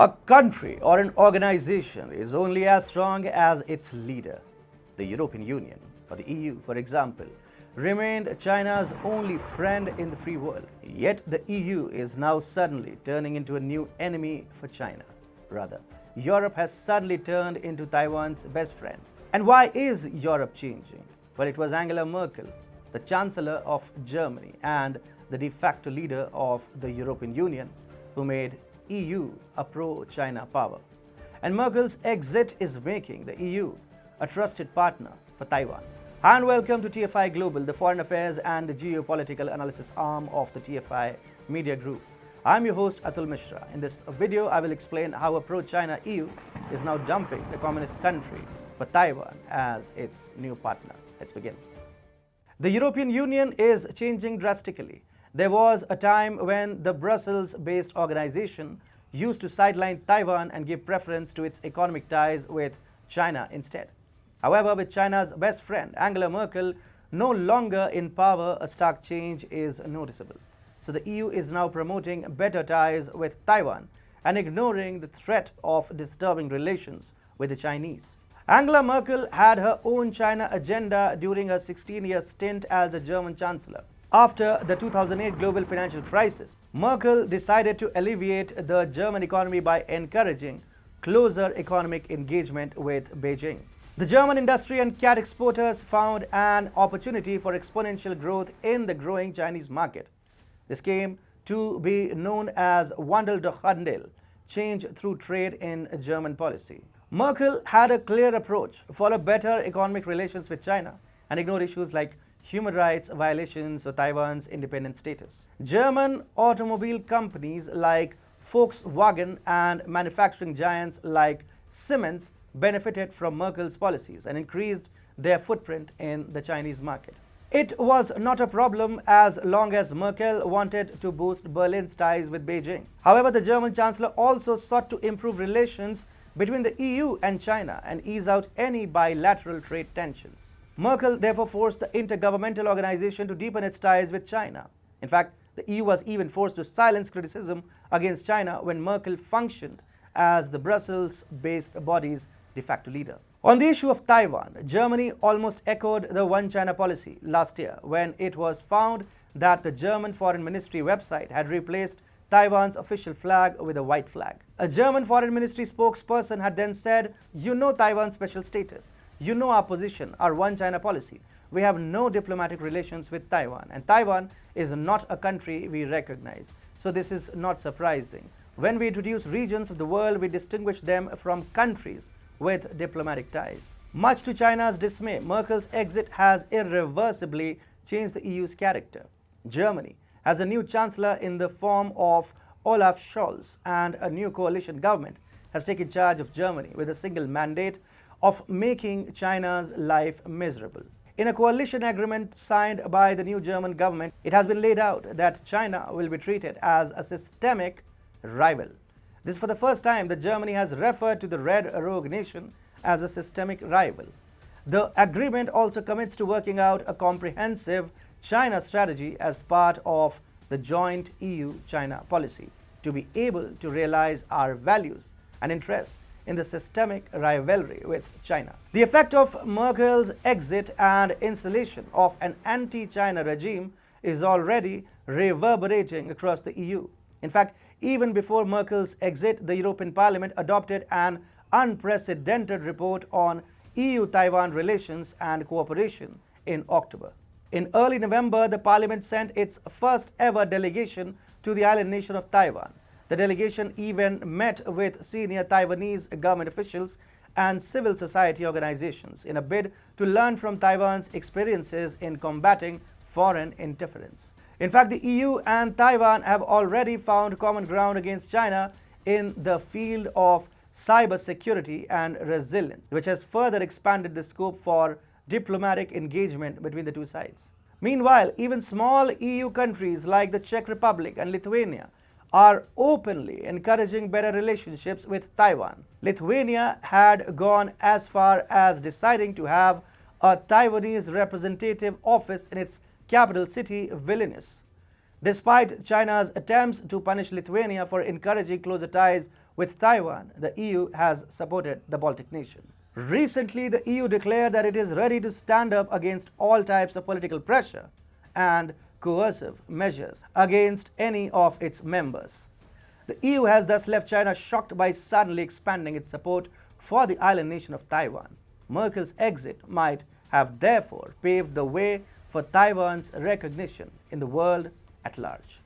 A country or an organization is only as strong as its leader. The European Union, or the EU, for example, remained China's only friend in the free world. Yet the EU is now suddenly turning into a new enemy for China. Rather, Europe has suddenly turned into Taiwan's best friend. And why is Europe changing? Well, it was Angela Merkel, the Chancellor of Germany and the de facto leader of the European Union, who made EU a pro-China power. And Merkel's exit is making the EU a trusted partner for Taiwan. Hi and welcome to TFI Global, the foreign affairs and geopolitical analysis arm of the TFI Media Group. I'm your host Atul Mishra. In this video, I will explain how a pro-China EU is now dumping the communist country for Taiwan as its new partner. Let's begin. The European Union is changing drastically. There was a time when the Brussels-based organization used to sideline Taiwan and give preference to its economic ties with China instead. However, with China's best friend, Angela Merkel, no longer in power, a stark change is noticeable. So the EU is now promoting better ties with Taiwan and ignoring the threat of disturbing relations with the Chinese. Angela Merkel had her own China agenda during her 16-year stint as the German Chancellor. After the 2008 global financial crisis, Merkel decided to alleviate the German economy by encouraging closer economic engagement with Beijing. The German industry and cat exporters found an opportunity for exponential growth in the growing Chinese market. This came to be known as Wandel durch Handel, change through trade in German policy. Merkel had a clear approach for better economic relations with China and ignored issues like human rights violations or Taiwan's independent status. German automobile companies like Volkswagen and manufacturing giants like Siemens benefited from Merkel's policies and increased their footprint in the Chinese market. It was not a problem as long as Merkel wanted to boost Berlin's ties with Beijing. However, the German Chancellor also sought to improve relations between the EU and China and ease out any bilateral trade tensions. Merkel therefore forced the Intergovernmental Organization to deepen its ties with China. In fact, the EU was even forced to silence criticism against China when Merkel functioned as the Brussels-based body's de facto leader. On the issue of Taiwan, Germany almost echoed the One China policy last year when it was found that the German Foreign Ministry website had replaced Taiwan's official flag with a white flag. A German Foreign Ministry spokesperson had then said, "You know Taiwan's special status. You know our position, our One China policy. We have no diplomatic relations with Taiwan, and Taiwan is not a country we recognize. So this is not surprising. When we introduce regions of the world, we distinguish them from countries with diplomatic ties." Much to China's dismay, Merkel's exit has irreversibly changed the EU's character. Germany has a new chancellor in the form of Olaf Scholz, and a new coalition government has taken charge of Germany with a single mandate of making China's life miserable. In a coalition agreement signed by the new German government, it has been laid out that China will be treated as a systemic rival. This is for the first time that Germany has referred to the Red Rogue nation as a systemic rival. The agreement also commits to working out a comprehensive China strategy as part of the joint EU-China policy to be able to realize our values and interests in the systemic rivalry with China. The effect of Merkel's exit and installation of an anti-China regime is already reverberating across the EU. In fact, even before Merkel's exit, the European Parliament adopted an unprecedented report on EU-Taiwan relations and cooperation in October. In early November, the Parliament sent its first ever delegation to the island nation of Taiwan. The delegation even met with senior Taiwanese government officials and civil society organizations in a bid to learn from Taiwan's experiences in combating foreign interference. In fact, the EU and Taiwan have already found common ground against China in the field of cybersecurity and resilience, which has further expanded the scope for diplomatic engagement between the two sides. Meanwhile, even small EU countries like the Czech Republic and Lithuania are openly encouraging better relationships with Taiwan. Lithuania had gone as far as deciding to have a Taiwanese representative office in its capital city, Vilnius. Despite China's attempts to punish Lithuania for encouraging closer ties With Taiwan, the EU has supported the Baltic nation. Recently, the EU declared that it is ready to stand up against all types of political pressure and coercive measures against any of its members. The EU has thus left China shocked by suddenly expanding its support for the island nation of Taiwan. Merkel's exit might have therefore paved the way for Taiwan's recognition in the world at large.